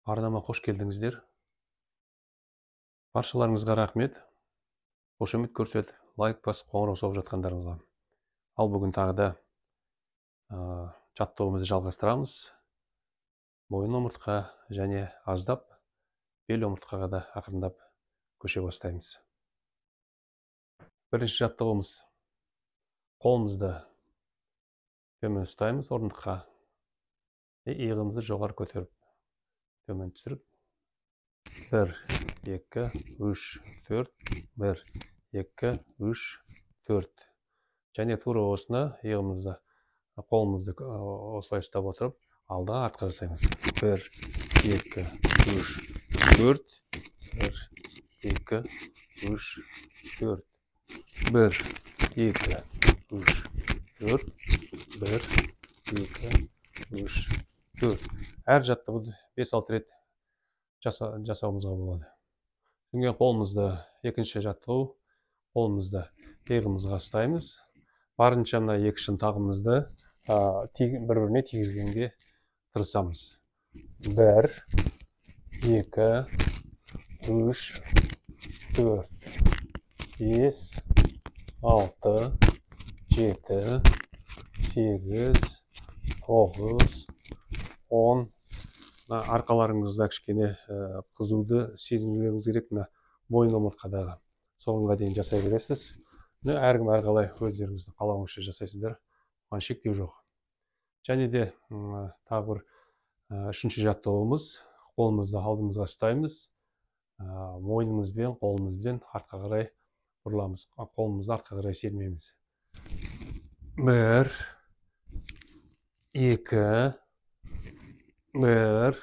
Арнама қош келдіңіздер. Баршаларыңызға рахмет. Қошемет көрсетіп, лайк басып, қоңырау соғып жатқандарыңызға. Ал бүгін тағы да жаттығуымызды жалғастырамыз. Мойын омыртқа және аздап бел омыртқаға да ақырындап көше бастаймыз. Бірінші жаттығуымыз: қолымызды төмен ұстаймыз орындыққа. Иығымызды жоғары көтеріп, төмен түсіріп, 1, 2, 3, 4, 1, 2, 3, 4. Және тура осыны иығымызды, қолымызды осылай ұстап отырып, алда артқа жасаймыз. 1, 2, 3, 4, 1, 2, 3, 4. 1, 2, 3, 4, 1, 2, 3, 4. Әр жаттығуды 5-6 рет жасауымызға болады. Содан қолымызды, екінші жаттығу, қолымызды иығымызға ұстаймыз. Барынша мына екі шынтағымызды бір-біріне тигізгенге тырысамыз. 1, 2, 3, 4, 5, 6, 7, 8, 9, 10. Арқаларыңызда кішкене қызуды сезінгеніңіз керек. Мойын омыртқадағы соңына дейін жасай бересіз. Әркім әрқалай өздеріңізді қалауыңызша жасайсыздар. Оған шектеу жоқ. Және де тағы бір үшінші жаттығуымыз: қолымызды алдымызға ұстаймыз. Мойнымызбен, қолымызбен артқа қарай бұрыламыз. Қолымызды артқа қарай сермейміз. 1, 2, 1,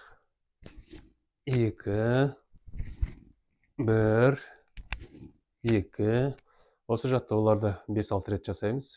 2, 1, 2. Осы жаттығуларды 5-6 рет жасаймыз.